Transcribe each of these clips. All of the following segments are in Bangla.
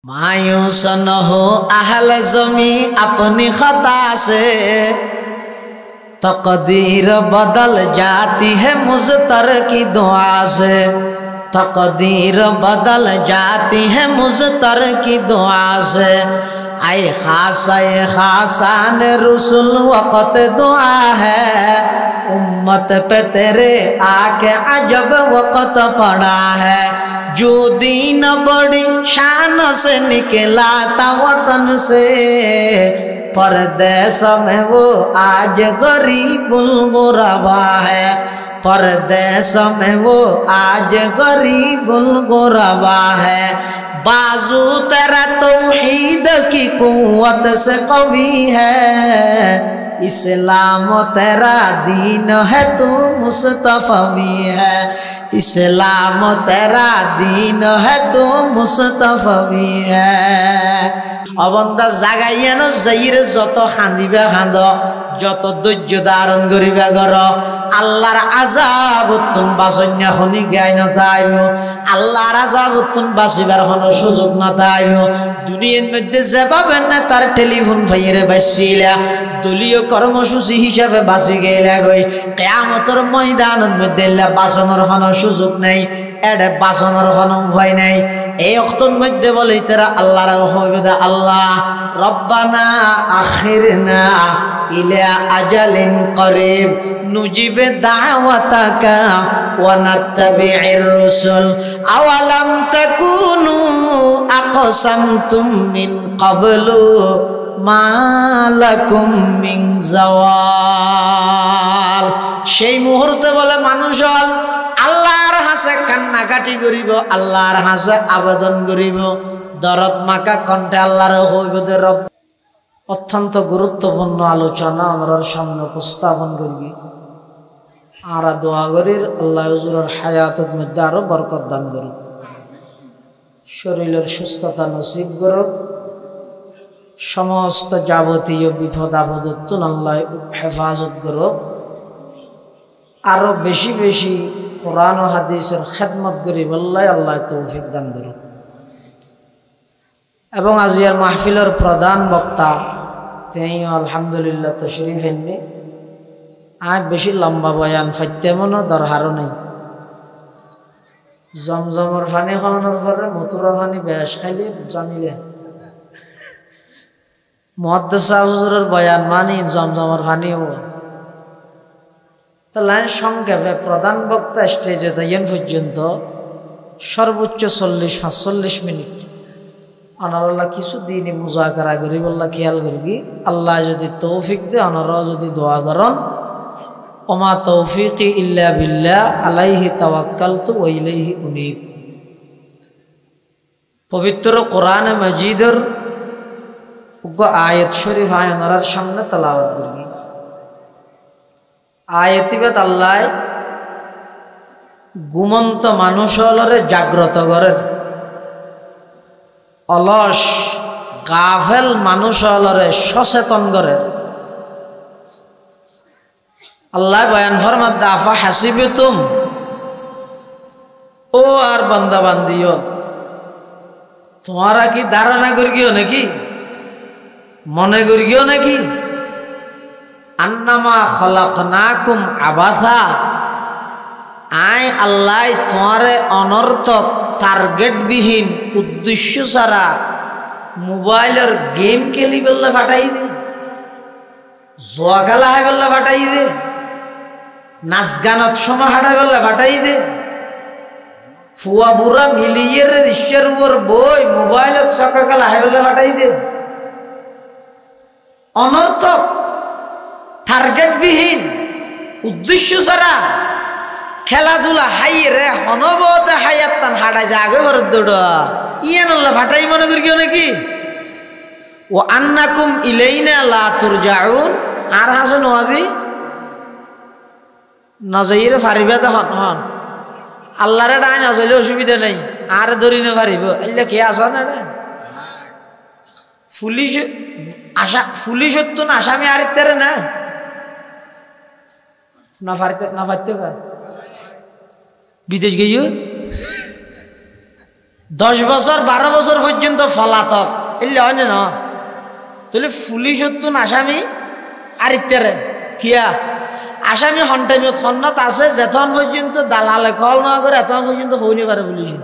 मायूस न हो अहल ज़मी अपनी खता से, तकदीर बदल जाती है मुज़तर की दुआ से, तकदीर बदल जाती है मुज़तर की दुआ से। आए खासान रसूल वक़्त दुआ है, उम्मत पे तेरे आके अजब वक़्त पड़ा है। जो दीन बड़ी शान से निकला था वतन से, परदेश में वो आज गरीबुल गुरबा है, परदेश में वो आज गरीबुल गुरबा है। बाजू तेरा तौहीद की कुव्वत से कवी है, इस्लाम तेरा दीन है तू मुस्तफ़वी है, इस्लाम तेरा दीन है तू मुस्तफ़वी है। अबंदा जागाइयानो जाइरे যত খান্দিবে খান্দ, যত ধৈর্য ধারণ করিবে কর, আল্লাহর আযাব তুন বাসন্যা হনি গায় না তাইও, আল্লাহর আযাব তুন বাসিবার হন সুযোগ না তাইও। দুনিয়ার মধ্যে যেভাবে না তার টেলিফোন ফাইরে বাসিলা, দলীয় কর্মসূচি হিসাবে বাসি গেলা গই, কিয়ামতের ময়দানের মধ্যে বাসনের হন সুযোগ নাই, এডে বাসনের হন উপায় নাই। এই ওয়াক্তের মধ্যে বলে তারা আল্লাহর হইবে, আল্লাহ রব্বানা আখিরনা ইলা আজালিন করিব নুজিবে দাওয়াতাকা ওয়া নাত্তাবি'ir রুসুল আওয়ালাম তাকুনু আকসামতুম মিন ক্বাবলু মা লাকুম মিন জাওয়াল। সেই মুহূর্তে বলে মানুষ আল্লাহর হাসে কান্নাকাটি করিব, আল্লাহর হাসে আবেদন করিব, দরদ মাকা কণ্ঠে আল্লাহর হইব দে রব। অত্যন্ত গুরুত্বপূর্ণ আলোচনা আমার সামনে উপস্থাপন করবি, আর দোয়া করির আল্লাহ হুজুরের হায়াতের মধ্যে আরো বরকত দান করুক, শরীরের সুস্থতা নসিব করুক, সমস্ত যাবতীয় বিপদ আপদ আল্লাহ হেফাজত করুক, আরো বেশি বেশি কোরআন ও হাদিসের খেদমত করি বললাই আল্লাহ তৌফিক দান করুক। এবং আজিয়ার মাহফিলের প্রধান বক্তা তিনি আলহামদুলিল্লাহ তশরিফ এননি। আর বেশি লম্বা বয়ান ফাইতেমনও দরকারও নেই। জমজমর পানি খাওয়ানোর পরে মথুরা পানি বেশ খাইলে জামিলে মুহাদ্দিস হুজুরের বয়ান মানি জমজমর পানিও। তাহলে সংক্ষেপে প্রধান বক্তা স্টেজে তাইন পর্যন্ত সর্বোচ্চ 40-45 মিনিট আনারল্লাহ কিছু দিনই মুজাকারা করি বললা খেয়াল করবি। আল্লাহ যদি তৌফিক দে অনারা যদি দোয়া করন, ওমা তৌফিকি ইল্লা বিল্লাহ আলাইহি তাওয়াক্কালতু ওয়া ইলাইহি উনীব। পবিত্র কোরআনে মাজিদের আয়াত শরীফ আয়নার সামনে তেলাওয়াত করবি। আয়াতিবাদ আল্লাহ ঘুমন্ত মানুষ হলরে জাগ্রত করেন, অলস গাফেল মানুষ হলরে সচেতন করেন। আল্লাহ বয়ান ফরমাত আফা হাসিবিতুম, ও আর বান্দা বান্দিও তোমারা কি ধারণা করিও নাকি, মনে করিও নাকি, আন্নামা খলাকনাকুম আবাসা, আই আল্লাহ তোমারে অনর্থক টার্গেটবিহীন উদ্দেশ্য ছাড়া মোবাইলের গেম খেলি বললে ফাটাই দে, জোয়া খেলা হয় বললে ফাটাই দে, নাচ গানত সময় হাঁটাই বললে ফাটাই দে, ফুয়া বুড়া মিলিয়ে রিক্সার উপর বই মোবাইলত চকা খেলা হয় বললে ফাটাই দে। অনর্থক টার্গেটবিহীন উদ্দেশ্য ছাড়া খেলাধুলা হাই রে হনবতে হায়াত টান হাঁটাই যা আগে বরদ দৌড়া ইয়ান আল্লাহ ফাটাই মনে করি কেউ নাকি। ও আন্নাকুম ইলাইনা লা তুরজাউন, আর হাসে নোয়াবি নজইরে ফারিবা তো হন হন আল্লাহরে ডাই নজইলে অসুবিধা নেই, আর ধরি না পারিব এলে কে আস না রে পুলিশ আশা পুলিশ তো না আসামি আর তেরে না না পারতে না পারতে বিদেশ গিয়ে 10 বছর 12 বছর পর্যন্ত ফলাতক এলে হয় না তাহলে পুলিশত তো আসামি আর ইত্যারে কিয়া আসামি হন্টাইমত হন্নত আছে যেতন পর্যন্ত দালালে কল না করে এতন পর্যন্ত হইনি পারে পুলিশে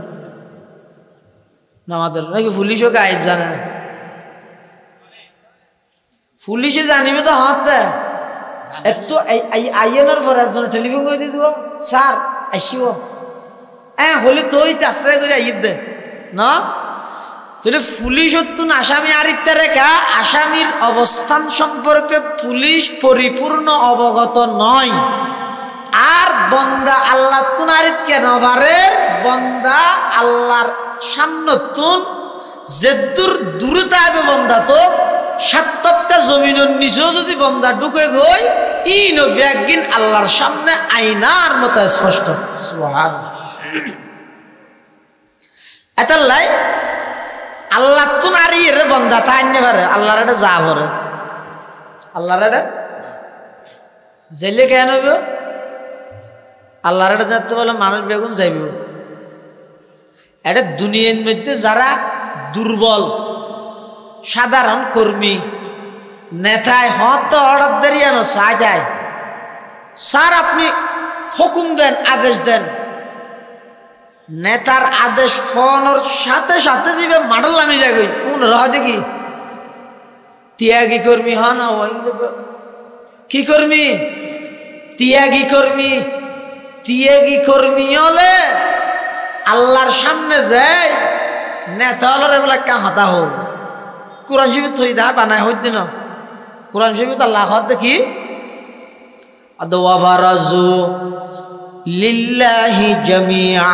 আমাদের নাকি পুলিশও গায়েব জানে পুলিশে জানিবে তো হতে একটু আইনের পরে একজন টেলিফোন করে দিয়ে দিব স্যার আসিব হলে তুই আস্তে করে আইয়ে দে না তাহলে পুলিশ হতুন আসামি আর রেখা আসামির অবস্থান সম্পর্কে পুলিশ পরিপূর্ণ অবগত নয় আর বন্দা আল্লাহ তুন আরিত কেন পারে বন্দা আল্লাহর সামনতুন যেদূর দূরতা হবে বন্দা তো 7 তপকা জমিনের নিচেও যদি বন্দা ঢুকে গই ইন ব্যাগিন আল্লাহর সামনে আয়নার মতো স্পষ্ট সুবহানাল্লাহ এতাল্লাই আল্লাহ তো নারী এর বন্ধা তা আনতে পারে আল্লাহর এটা যা করে আল্লাহর এটা জেলে কেন হবে আল্লাহর এটা যাতে বলে মানুষ বেগুন যাইব এটা দুনিয়ার মধ্যে যারা দুর্বল সাধারণ কর্মী নেতায় হয়তো অর্ডার দেরিয়ে চা যায় স্যার আপনি হুকুম দেন আদেশ দেন নেতার আদেশ ফোনের সাথে সাথে যাবে মাডল আমি যাই কোন রহ দেখি ত্যাগী কর্মী হন কি কর্মী ত্যাগী কর্মী ত্যাগী কর্মী হলে আল্লাহর সামনে যায় নেতা হলে বলে কাহাতা হোক কোরআন শরীফ থই দা বানায় হইতে না কোরআন শরীফ আল্লাহ দেখি আদওয়াবারাজু লিল্লাহি জামিআ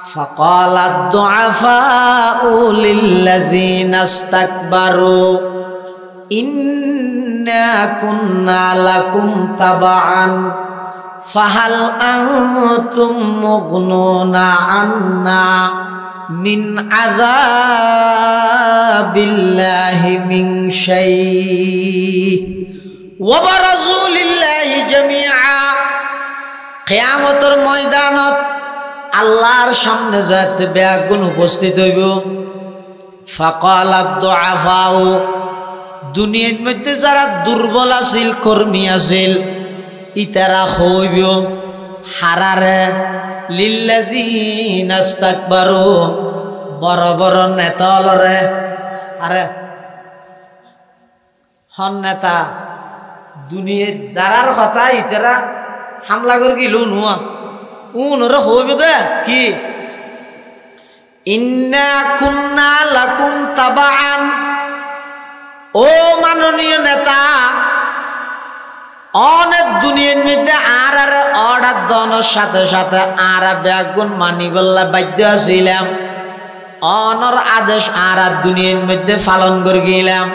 ফাকালাদ দুআফাউ লিল্লাযিনা ইসতাকবারু ইন্না কুন্না লাকুম তাবাআন ফাহাল আনতুম মুগনুনা আন্না মিন আযাবিল্লাহি মিন শাই ওয়া বারাজু লিল্লাহি জামিআ কিয়ামতের ময়দানত আল্লাহর সামনে যাতে বেগুন উপস্থিত হইব ফাকালাদ দুআফাউ দুনিয়ার মধ্যে যারা দুর্বল আছিল কর্মী আছিল ইতারা হইব হারারে লিল্লাযিনা ইসতাকবারু বড় বড় নেতা হলরে আরে হন নেতা দুনিয়ার যারার কথা ইতারা হামলা করে কি লোন হুয়া উনরে হইব দে কি ইন্না কুন্না লাকুম তাবাআন ও মাননীয় নেতা অনেক দুনিয়ার মধ্যে আর অর্ডার দনের সাথে সাথে আর বেগুন মানি বললা বাধ্য ছিলাম অনর আদেশ আর দুনিয়ার মধ্যে পালন করে গেলাম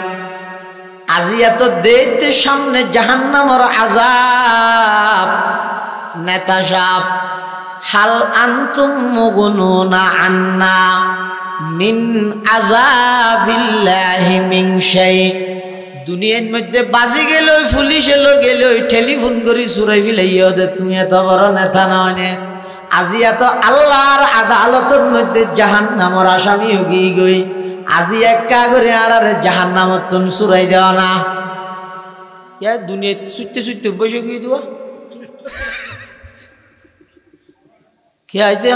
আজি এত দেখতে সামনে জাহান্নামের আযাব নেতা সাহেব হাল আনতুম মুগনুনা আন্না মিন আযাবিল্লাহি মিন শাই দুনিয়ার মধ্যে বাজি গেল পুলিশে লো গেল টেলিফোন করি চুরাই ফেলাইও দে তুমি এত বড় নেতা নয় আজি এত আল্লাহর আদালতের মধ্যে জাহান্নামের আসামি হগি গই আজি একা করে আর জাহান্নামত তুমি চুরাই দেওয়া না ইয়া দুনিয়া ছুটতে ছুটতে বসে গিয়ে দেওয়া কি হয়েছে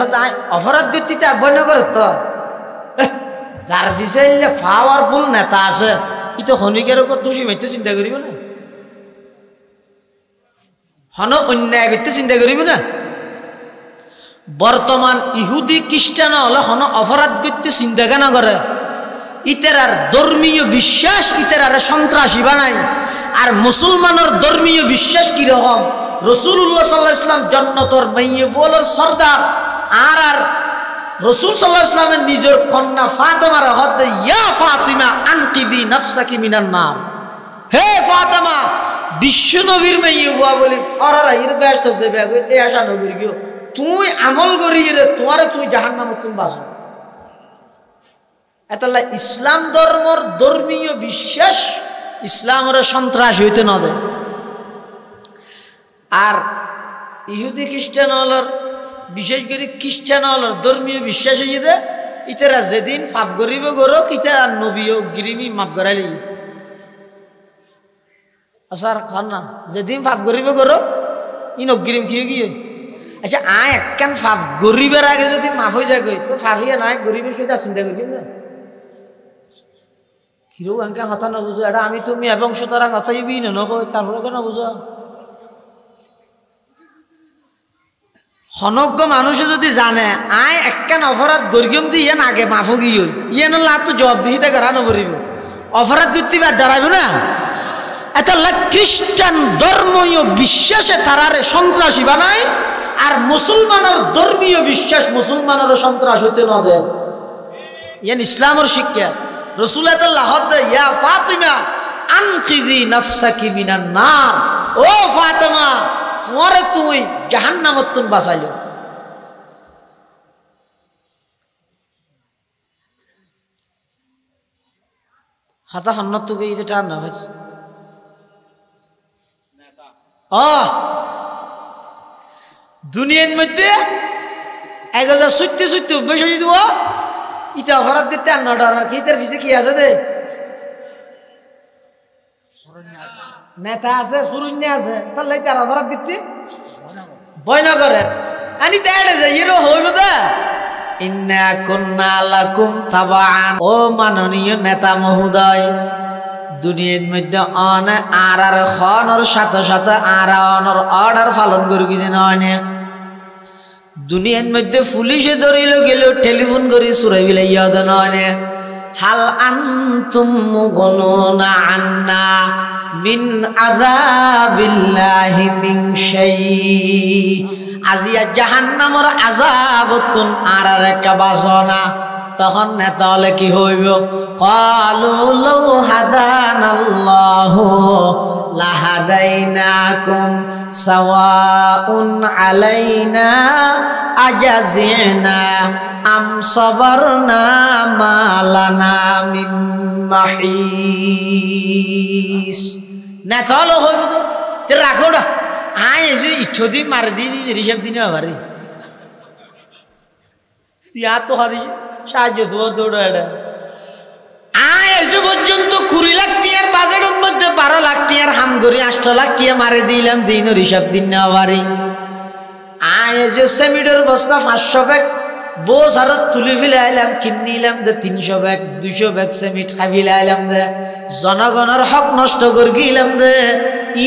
অপরাধ ব্যক্তিতে বন্য করে তো যার পিছিয়ে পাওয়ারফুল নেতা আছে ই তো হনিকের উপর তুষি মাইতে চিন্তা করিব না হন অন্যায় করতে চিন্তা করিব না বর্তমান ইহুদি খ্রিস্টান হলে হন অপরাধ করতে চিন্তা কেন করে ইতার ধর্মীয় বিশ্বাস ইতার সন্ত্রাসী বানাই আর মুসলমানের ধর্মীয় বিশ্বাস কিরকম রাসূলুল্লাহ সাল্লাল্লাহু আলাইহি ওয়াসাল্লাম জান্নাতের মাইয়ে বলার সরদার আর রাসূল সাল্লাল্লাহু আলাইহি ওয়াসাল্লামের নিজের কন্যা ফাতেমার হদে ইয়া ফাতিমা আনকিদি নাফসাকি মিনান নার হে ফাতেমা বিশ্ব নবীর মাইয়ে বুয়া বলি অরারা ইর ব্যস্ত যে ব্যাগ এই আশা নগরী গিয়ে তুই আমল করি রে তোমারে তুই জাহান্নামে তুমি বাঁচো এতলা ইসলাম ধর্মর ধর্মীয় বিশ্বাস ইসলামের সন্ত্রাস হইতে না দেয় আর ইহুদি খ্রিস্টান হলর বিশেষ করে খ্রিস্টান হল ধর্মীয় বিশ্বাস হয়ে দে ইতারা যেদিন পাপ করিব গরক ইতারা নবী ও গিরিমি মাফ করাইলি আসার খান না যেদিন পাপ করিব গরক ইন অগ্রিম কি গিয়ে আচ্ছা আয় একখান পাপ গরিবের আগে যদি মাফ হয়ে যায় গই তো ফাফিয়া নাই গরিবের সহিত চিন্তা করি না কিরো আঙ্কা কথা না বুঝো এটা আমি তুমি এবং সুতরাং কথাই বি না নয় তারপরে কেন বুঝো হনজ্ঞ মানুষে যদি জানে আয় একখান অপরাধ গরিগম দিয়ে ইয়ে আগে মাফ গিয়ে ইয়ে না তো জবাবদিহিতা করা নকরিব অপরাধ করতে আর ডরাইব না এত খ্রিস্টান ধর্মীয় বিশ্বাসে তারারে সন্ত্রাসী বানায় আর মুসলমানের ধর্মীয় বিশ্বাস মুসলমানের সন্ত্রাস হইতে না দেয় ইয়ান ইসলামের শিক্ষা রাসূলুল্লাহ ইয়া ফাতিমা আনকিজি নাফসাকি মিনান নার ও ফাতিমা তোমারে তুই জাহান্নামত তুন বাঁচাইলো হাতা হন্নত তুকে যেটা না হয় দুনিয়ার মধ্যে 1000 অভ্যাস হয়ে দিব ইটা অপরাধ দিতে আর নটার কি তার পিছিয়ে কি আছে দে নেতা আছে সুরুন্যা আছে তাহলে তার অপরাধ দিতে ভয় না করে আনি তাড়ে যায় এরও হইব দা ইন্না কুন্না লাকুম তাবান ও মাননীয় নেতা মহোদয় দুনিয়ার মধ্যে অন আর খনর সাথে সাথে আর অনর অর্ডার পালন করি কি দিন হয় না দুনিয়ার মধ্যে পুলিশে ধরিল গেল টেলিফোন করে সুরাই বিলাইয়া দেন হয় না হাল আনতুম মুগনুনা আন্না মিন আযাবিল্লাহি মিন শাই আজিয়া জাহান্নামের আযাবতুন আর একটা বাসনা তখন নেতা হলে কি হইব ক্বালু লাউ হাদানাল্লাহু লাহাদাইনাকুম সাওয়াউন আলাইনা আজাজিনা আম সাবারনা মা লানা মিন মাহিস নেতা হলে হইব তো রাখো না আয় এসে ইঠদি মার দিয়ে রিসেপ দিনে আবার সিয়া তো হারি সাহায্য তোমার দৌড় এটা আয় এসে পর্যন্ত 20 লাখ টিয়ার বাজেটের মধ্যে 12 লাখ টিয়ার হাম করি 8 লাখ টিয়া মারে দিলাম দিন রিসেপ দিন না আবারই আয় এসে সেমিডের বস্তা 500 ব্যাগ বোস আর তুলি ফেলে আইলাম কিনিলাম দে 300 ব্যাগ 200 ব্যাগ সেমিট খাইলে আইলাম দে জনগণের হক নষ্ট করে গেলাম দে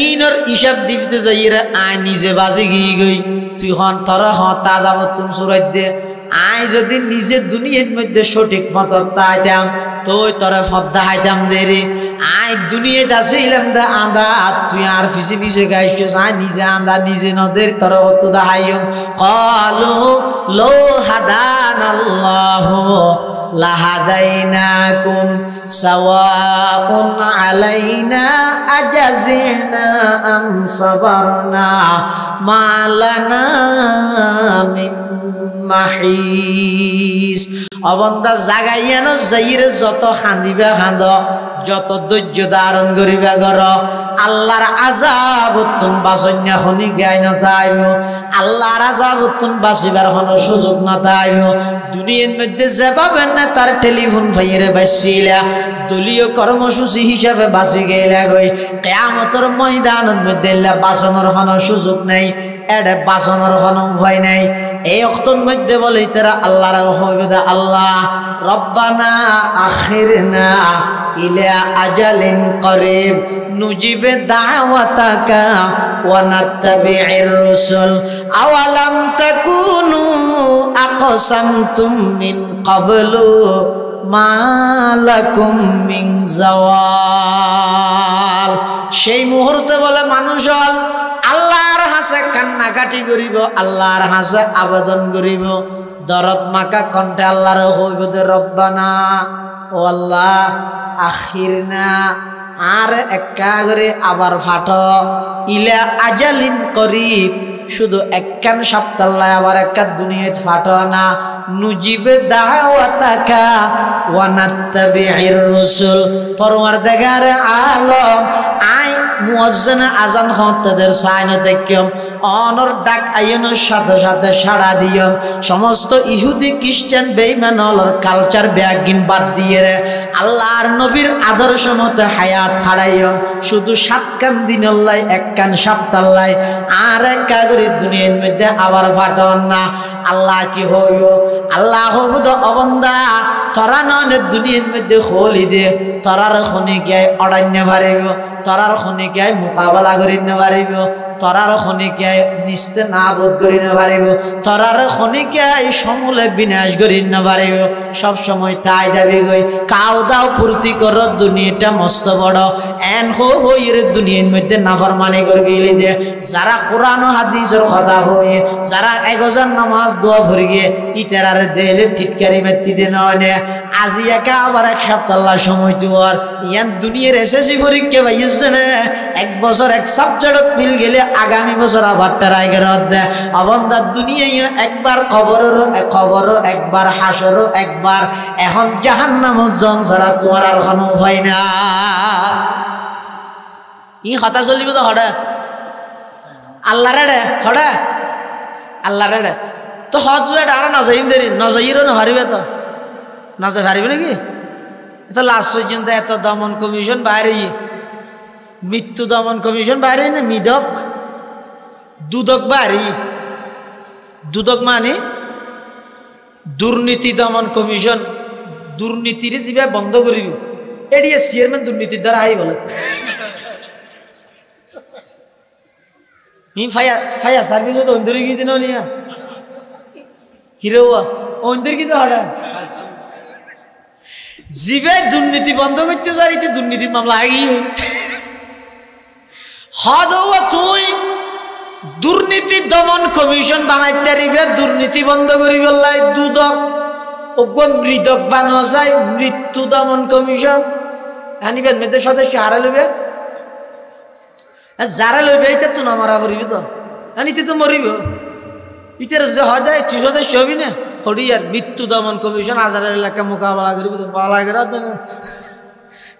ইনর হিসাব দিতে যাইরা আয় নিজে বাজে গিয়ে গই তুই হন তোর হতা যাব তুমি সুরাই দে আয় যদি নিজে দুনিয়ার মধ্যে সঠিক পথ তাইতাম তুই তোরে ফদ্দা হাইতাম দে রে আয় দুনিয়াতে আসিলাম দে আন্দা তুই আর ফিসে ফিসে গাইছিস আয় নিজে আন্দা নিজে নদের তোর অত দাহাইম ক্বালু লো হাদানাল্লাহু লাহাদাইনাকুম সাওয়াউন আলাইনা আজাজিনা আম সাবারনা মা লানা মিন মাহিস অবন্দা জাগাইয়ানো যাইরে যত খান্দিবা খান্দ যত ধৈর্য ধারণ করিবা গর আল্লাহর আযাবতুন বাসন্যা হনি গায় না তাইব আল্লাহর আযাবতুন বাসিবার কোনো সুযোগ না তাইব দুনিয়ার মধ্যে যেভাবে না তার টেলিফোন ফাইরে বাসিলা দলীয় কর্মসূচি হিসাবে বাসি গেলা গই কিয়ামতের ময়দানের মধ্যে বাসনের কোনো সুযোগ নাই এডে বাসনের কোনো উপায় নাই এই অক্তর মধ্যে বলে তারা আল্লাহর হইবে আল্লাহ রব্বানা আখিরনা ইলা আজালিন করিব নুজিবে দাওয়াতাকা ওয়া নাত্তাবি'ir রুসুল আওয়ালাম তাকুনু আকসামতুম মিন ক্বাবলু মা লাকুম মিন জাওয়াল সেই মুহূর্তে বলে মানুষ হল আল্লাহর হাসে কান্নাকাটি করিব আল্লাহর হাসে আবেদন করিব দরদ মাকা কণ্ঠে আল্লাহর হইব দে রব্বানা ও আল্লাহ আখিরনা আর একা করে আবার ফাট ইলা আজালিন করিব শুধু একখান সপ্তাহ আবার একটা দুনিয়াত ফাট না নুজিবে দাওয়াতাকা ওয়া নাত্তাবি'ir রুসুল পরওয়ারদিগার আলম আই মুয়াজ্জিনে আজান হতেদের সাইনে দেখম অনর ডাক আইনের সাথে সাথে সাড়া দিয়ম সমস্ত ইহুদি খ্রিস্টান বেঈমানর কালচার ব্যাগিন বাদ দিয়ে রে আল্লাহর নবীর আদর্শ মতে হায়াত হারাইয়ম শুধু 7 কান দিনল্লাই 1 কান সপ্তাহলাই আর এক কাগরি দুনিয়ার মধ্যে আবার ফাটন না আল্লাহ কি হইব আল্লাহ হইব তো অবন্দা তোরা ননের দুনিয়ার মধ্যে খোলি দে তোরার খনিকে অরণ্য পারিব তোরার খনিকে মোকাবেলা করি না পারিব তোরার খনিকে নিস্তে না বোধ করি না পারিব তোরার খনিকে সমূলে বিনাশ করি না পারিব সব সময় তাই যাবি গই কাউ দাও ফুর্তি কর দুনিয়াটা মস্ত বড় এন হইরে দুনিয়ার মধ্যে নাফরমানি করবি দে যারা কোরআন ও হাদিসের কথা হয়ে যারা 1000 নামাজ দোয়া ভরে গিয়ে ইতারারে দেলে টিটকারি মারতি দে নয় আজি একা আবার 1 সপ্তাহ সময় তোর ইয়ান দুনিয়ার এসএসসি পরীক্ষা পাইছে না 1 বছর 1 সাবজেক্টত ফিল গেলে আগামী বছর আবার ট্রাই করত দে অবন্দা দুনিয়ায় একবার কবরও একবার হাসরও একবার এখন জাহান্নামত জন ছাড়া তোমার আর কোনো উপায় না ই কথা চলিব তো হড়া আল্লাহরে রে হড়া আল্লাহরে রে তো হজ এটা আর নজাইম দেরি নজাইরও না পারিবে তো নজর পারিবে নাকি এত লাস্ট পর্যন্ত এত দমন কমিশন বাইরে মৃত্যু দমন কমিশন বাইরে না দুদক বাইরে দুদক মানে দুর্নীতি দমন কমিশন দুর্নীতির যা বন্ধ করিব এডিএ চেয়ারম্যান দুর্নীতির দ্বারা আই বলে ফায়া সার্ভিস তো অন্তরে গিয়ে দিন নিয়া হিরোয়া অন্তর কি তো হঠাৎ জিবে দুর্নীতি বন্ধ করতে যাইতে দুর্নীতির মামলা আগেই হদৌয়া তুই দুর্নীতি দমন কমিশন বানাইতে পারিবে দুর্নীতি বন্ধ করি বললাই দুদক ওগো মৃদক বানানো যায় মৃত্যু দমন কমিশন আনিবেন মেয়েদের সদস্য হারা লইবে যারা লইবে এটা তো না মারা পড়িবে তো আনিতে তো মরিব ইতার যদি হয় যায় তুই সদস্য হবি না হরিয়ার মৃত্যু দমন কমিশন হাজারের এলাকা মোকাবেলা করিব তো পালা করে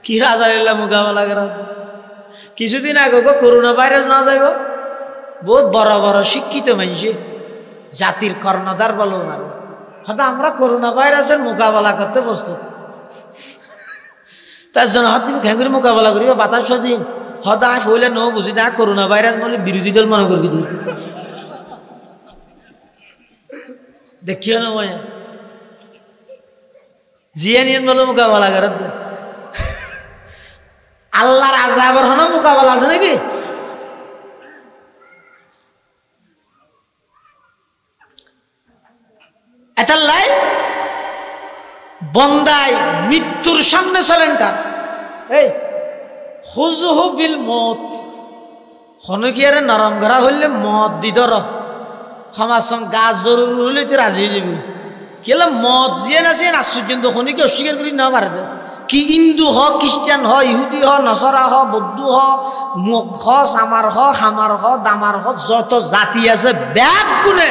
কি হাজারের এলাকা মোকাবেলা করে কিছুদিন আগে করোনা ভাইরাস না যাইব বহুত বড় বড় শিক্ষিত মানুষে জাতির কর্ণধার বলো না হয়তো আমরা করোনা ভাইরাসের মোকাবেলা করতে প্রস্তুত তার জন্য হয়তো তুমি ঘেঙ্গুরি মোকাবেলা করিব বাতাস দিন হয়তো আজ হইলে ন বুঝি না করোনা ভাইরাস বলে বিরোধী দল মনে করবি তুই দেখিও না মই জিয়ানিয়ান বলে মোকাবেলা করে আল্লাহর আযাবের হন মোকাবেলা আছে নাকি এটার লাই বন্দায় মৃত্যুর সামনে চলেন তার এই হুজুহু বিল মত হনকিয়ারে নরম করা হইলে মদ দিদর আমার সঙ্গে গাছ জরুর হইলে তুই রাজি হয়ে যাবি কেলে মদ জিয়ে না সে আশ্চর্য খনিকে অস্বীকার করি না পারে কি হিন্দু হ খ্রিস্টান হ ইহুদি হ নসরা হ বৌদ্ধ হ মুখ হ সামার হ খামার হ দামার হ যত জাতি আছে ব্যাগ গুণে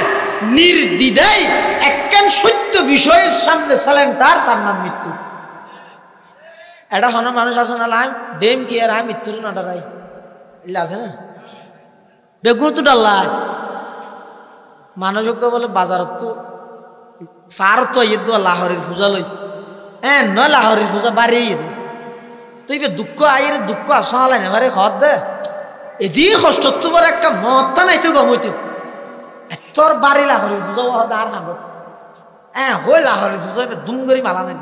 নির্দ্বিধায় একখান সত্য বিষয়ের সামনে চলেন তার নাম মৃত্যু এটা হন মানুষ আছে না লাইম ডেম কি আর মৃত্যুর না ডরাই এগুলো আছে না বেগুন তো ডাল্লাই মানুষকে বলে বাজারত তো ফার তো ইয়ে দোয়া লাহরের পূজা লই নয় লাহরের পূজা বাড়ি দে তুই দুঃখ আইয়ের দুঃখ আসালাই না বারে খত দে এদিন কষ্ট বড় একটা মতটা নাই তো গমইতো তোর বাড়ি লাহরের পূজা আর হাঁব হই লাহরের পূজা দুম করি মালা নাই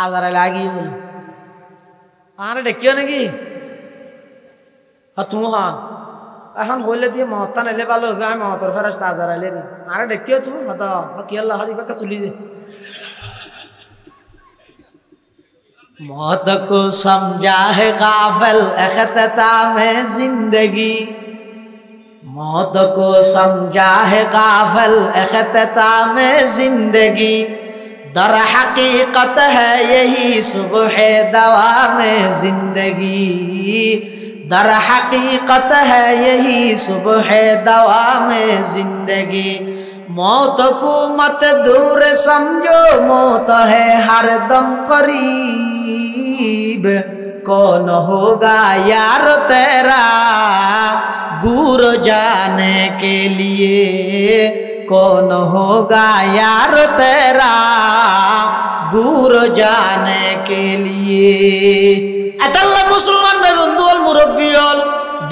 আজারে লাগিয়ে বলে আরে ডেকিও নাকি তুমি হন এখন হইলে দিয়ে মহত্তা নাইলে ভালো হবে আমি মহতর ফেরাস আজার আইলে আরে ডেকিও তুমি হতা কি আল্লাহ দিবাকে তুলি দে मौत को समझा है गाफिल इख्तिताम जिंदगी मौत को समझा है गाफिल इख्तिताम जिंदगी दर हकीकत है यही सुबह दवाम जिंदगी दर हकीकत है यही सुबह दवाम जिंदगी मौत को मत दूर समझो, मौत है हर दम करीब। कौन होगा यार तेरा दूर जाने के लिए, कौन होगा यार तेरा दूर जाने के लिए। এতাল্লা মুসলমান ভাই বন্ধু হল, মুরব্বী হল,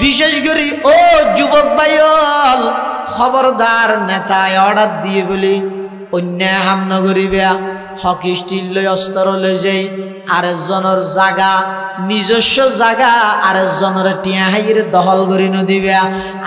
বিশেষ করে ও যুবক ভাই হল, খবরদার নেতায় অর্ডার দিয়ে বলি অন্যায় হামনা করিবা, হকি স্টিল লই অস্ত্র লই যাই, আরেকজনের জাগা নিজস্ব জাগা আরেকজনের টিয়া হাইয়ের দখল করি নদিবা।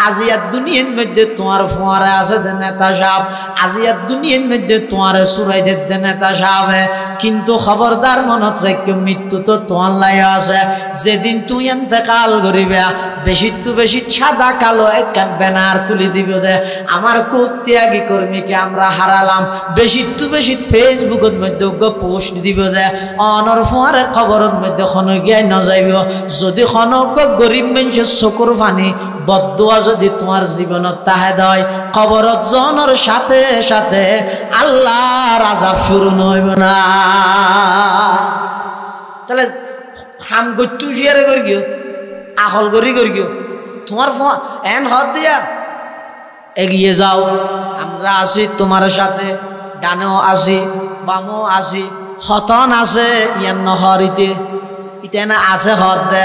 আজিয়ার দুনিয়ার মধ্যে তোমার ফোয়ারে আছে দে নেতা সাহেব, আজিয়ার দুনিয়ার মধ্যে তোমার চুরাই দে নেতা সাহেব, কিন্তু খবরদার মনত রাখ মৃত্যু তো তোমার লাই আছে। যেদিন তুই এতেকাল করিবা বেশি তো বেশি সাদা কালো একখান ব্যানার তুলে দিব দে আমার খুব ত্যাগী কর্মীকে আমরা হারালাম, বেশি তো বেশি ফেসবুকের মধ্যে পোস্ট দিব দে অনর ফোয়ারে খবরের মধ্যে খন গিয়ে ন যাইব। যদি খনক গরিব মানুষের চকুর পানি বদুয়া যদি তোমার জীবনত তাহে দেয়, খবরত জনের সাথে সাথে আল্লাহর আযাব শুরু নইব না। তাহলে হাম গত্যু শেয়ারে করি গিয়ে আখল করি গিয়ে তোমার এন হদ দিয়া এগিয়ে যাও। আমরা আছি তোমার সাথে, ডানেও আছি বামও আছি, হতন আছে ইয়ান নহরিতে ইতেনা আছে হদ দে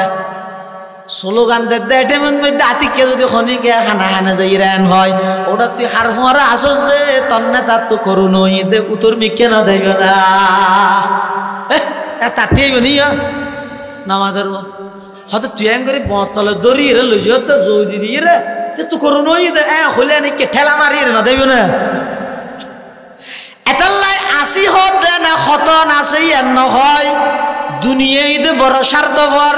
স্লোগান দে দে এটেমের মধ্যে আতিকে যদি খনিকে খানা খানা যাই রেন হয় ওটা তুই হার ফোয়ারা আসস যে তন্নে তার তো করু নই দে উত্তর মিকে না দেব না তাতে নিয়া নামাজের হয়তো তুই এন করে বতলে দড়িয়ে রে লইছি তো জৌদি দিয়ে রে তো করু নই দে হলে নাকি ঠেলা মারিয়ে না দেব না। এতাল্লাই আসি হদ দে না খতন আছে ইয়ান নহয়। দুনিয়াইতে বড় স্বার্থপর,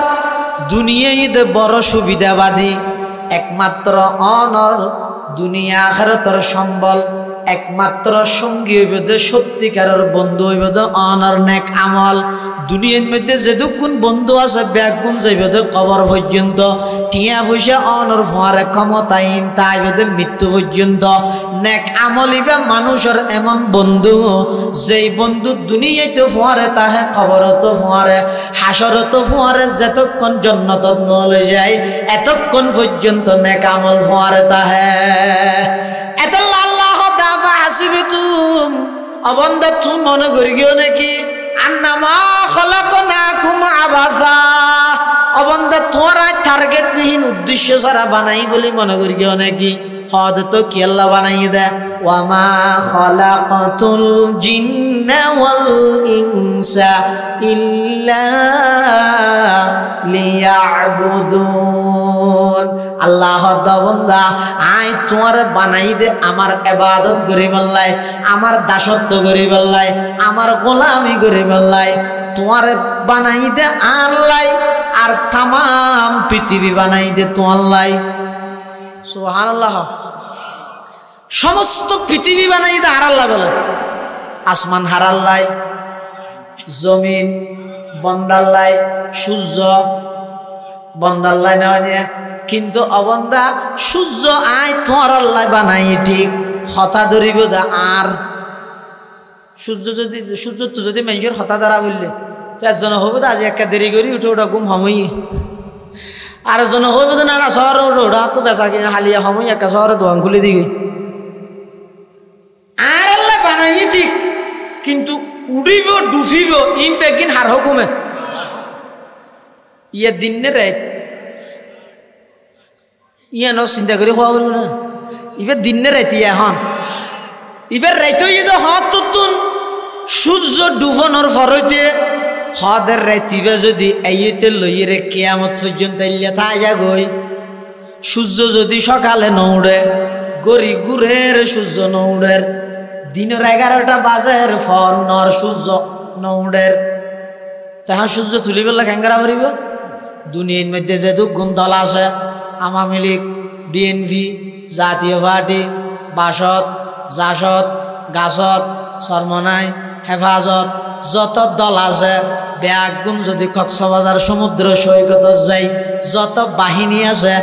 দুনিয়াইতে বড় সুবিধাবাদী, একমাত্র অনর দুনিয়া আখিরাতের সম্বল, একমাত্র সঙ্গী হইব যে সত্যিকারের বন্ধু হইব যে অনর নেক আমল। দুনিয়ার মধ্যে যেটুকুন বন্ধু আছে ব্যাগুণ যাইব যে কবর পর্যন্ত, টিয়া পয়সা অনর ফোয়ারে ক্ষমতাহীন তাইব যে মৃত্যু পর্যন্ত। নেক আমল ইবা মানুষের এমন বন্ধু যেই বন্ধু দুনিয়াতে ফোয়ারে তাহে কবরত ফোয়ারে হাসরত ফোয়ারে, যতক্ষণ জান্নাতত নলে যায় এতক্ষণ পর্যন্ত নেক আমল ফোয়ারে তাহে। এতাল্লাহ আল্লাহ দাফা হাসিবিতুম অবন্ধা তুমি মনে করি গিয়েও নাকি আন্নামা খলাকনাকুম আবাসা, অবন্ধা তোমার টার্গেট বিহীন উদ্দেশ্য ছাড়া বানাই বলে মনে করি গিয়েও নাকি হদ তো কি আল্লাহ বানাই দে ওয়ামা খলাকতুল জিন্না ওয়াল ইনসা ইল্লা লিয়াবুদুন। আল্লাহ বন্দা আই তোমার বানাই দে আমার ইবাদত করি বললাই, আমার দাসত্ব করি বললাই, আমার গোলামি করি বললাই, তোমার বানাই দে আল্লাহ আর তাম পৃথিবী বানাই দে তোমার। সুবহানাল্লাহ। সমস্ত পৃথিবী বানাই দে আর আল্লাহ বলে, আসমান হারাল্লাই, জমিন বন্দাল্লাই, সূর্য বন্দাল্লাই না হয়, কিন্তু অবন্দা সূর্য আয় তোমার আল্লাহ বানাই ঠিক হতা ধরিব দা। আর সূর্য তো যদি মানুষের হতা ধরা বললে তো একজন হইব তো আজি একটা দেরি করি উঠে ওটা ঘুম সময়, আর একজন হইব তো না শহরে উঠে ওটা তো বেচা কিনা হালিয়া সময় একটা শহরে দোকান খুলে দিই। আর আল্লাহ বানাই ঠিক, কিন্তু উড়িব ডুবিব ইম্পেকিন হার হুকুমে ইয়ে দিন নে রাত ইয়ে ন চিন্তা করে খোয়া বলল না এবার দিন নে রাতি এখন এবার রাইতে যদি হত তুন সূর্য ডুবনের ফরতে হদের রাইতিবে যদি এইতে লইরে কিয়ামত পর্যন্ত তাজা গই। সূর্য যদি সকালে নৌড়ে গড়ি গুড়ের সূর্য নৌড়ের, দিনের 11টা বাজের ফল নর সূর্য নৌড়ের, তাহা সূর্য তুলিবেলা ক্যাঙ্গারা করিব। দুনিয়ার মধ্যে যে দুগুণ দল আছে আওয়ামী লীগ, বিএনপি, জাতীয় পার্টি, বাসদ, জাসদ, গাছত, সরমনাই, হেফাজত, যত দল আছে ব্যাগুণ যদি কক্সবাজার সমুদ্র সৈকত যাই, যত বাহিনী আছে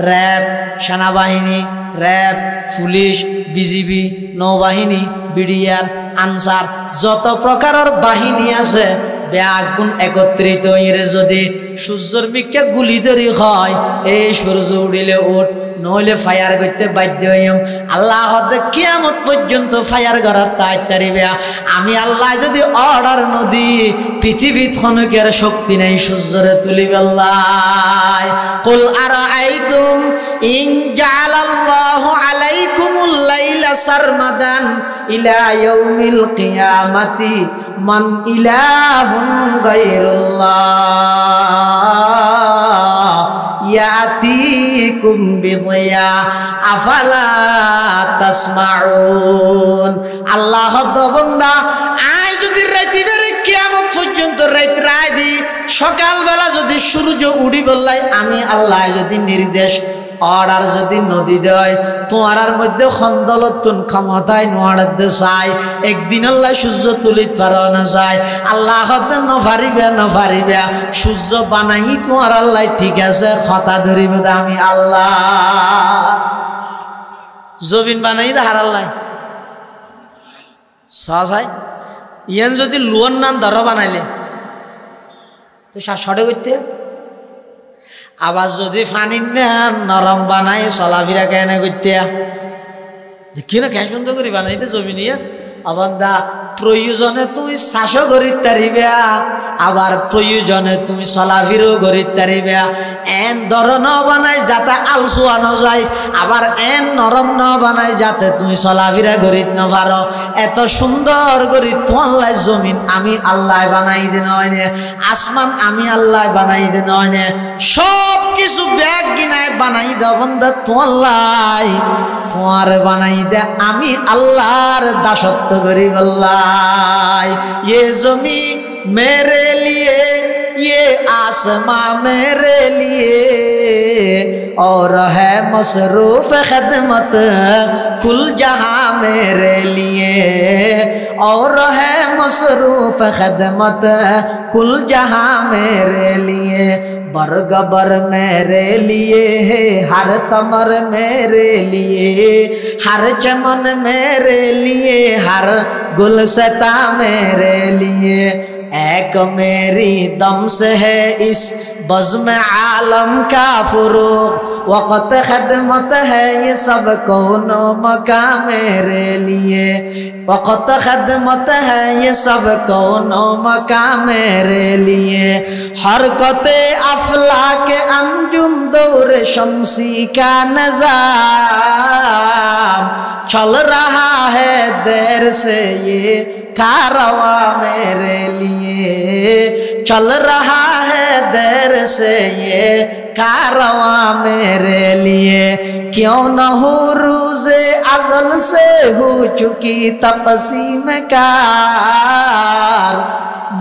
র্যাব, সেনাবাহিনী, র্যাব, পুলিশ, বিজিবি, নৌবাহিনী, বিডিআর, আনসার যত প্রকারের বাহিনী আছে ব্যাগুণ একত্রিত হইরে যদি সূর্যর মিকে গুলি ধরি হয় এই সূর্য উড়িলে উঠ নইলে ফায়ার করতে বাধ্য হইম। আল্লাহ হতে কিয়ামত পর্যন্ত ফায়ার করার তাইতারিবে। আমি আল্লাহ যদি অর্ডার নদী পৃথিবীত খনকের শক্তি নেই সূর্যরে তুলি বেল্লাই। কুল আরাআইতুম ইন জাআলাল্লাহু আলাইকুমুল লাইলা সারমাদান ইলা ইয়াউমিল কিয়ামাতি মান ইলাহুন গায়রুল্লাহ ইয়াতিকুম বিদিয়া আফালা তাসমাউন। আল্লাহ বান্দা আই যদি রাইতে বেরে কিয়ামত পর্যন্ত রাত রায় দি সকালবেলা যদি সূর্য উড়ি বললাই আমি আল্লাহ যদি নির্দেশ অর্ডার যদি নদী দেয় তোমার মধ্যে খন্দলতুন ক্ষমতায় নোয়াড়ে চাই একদিন আল্লাহ সূর্য তুলিত পারো না চাই আল্লাহ হতে নফারিবে সূর্য বানাই তোমার আল্লাহ ঠিক আছে কথা ধরিব আমি আল্লাহ জমিন বানাই হার আল্লাহ সহায় ইয়ান যদি লুয়ার নান ধর বানাইলে তো সরে করতে আবার যদি ফানি নরম বানাই চলাফেরা কেন করতে দেখি না কেন সুন্দর করে বানাইতে জমি নিয়ে আবার দা প্রয়োজনে তুমি চাষও করিতে পারিবে আবার প্রয়োজনে তুমি চলাফেরাও করিতে পারিবে এন দর ন বানাই যাতে আলসুয়া ন যায় আবার এন নরম ন বানাই যাতে তুমি চলাফেরা করিতে না পারো এত সুন্দর করি তোমার জমিন আমি আল্লাহ বানাই দে নয় নে আসমান আমি আল্লাহ বানাই দে নয় নে সব কিছু ব্যাগ গিনায় বানাই দাও বন্ধা তোমার বানাই দে আমি আল্লাহর দাসত্ব করি বল্লাই ये जमी मेरे लिए ये आसमां मेरे लिए और है मसरूफ खिदमत कुल जहां मेरे लिए और है मसरूफ खिदमत कुल जहां मेरे लिए बरगबर मेरे लिए है हर समर मेरे लिए हर चमन मेरे लिए हर गुलशता मेरे लिए एक मेरी दम से है इस बज़्म आलम का फुरूक वक़्त खिदमत है ये सब कौनो मकां मेरे लिए वक़्त खिदमत है ये सब कौनो मकां मेरे लिए हरकते अफला के अंजुम दौर शम्सी का निज़ाम चल रहा है देर से ये कारवां मेरे लिए चल रहा है देर से ये कारवां मेरे लिए क्यों न हो रोज़े अज़ल से हो चुकी तक़सीम कार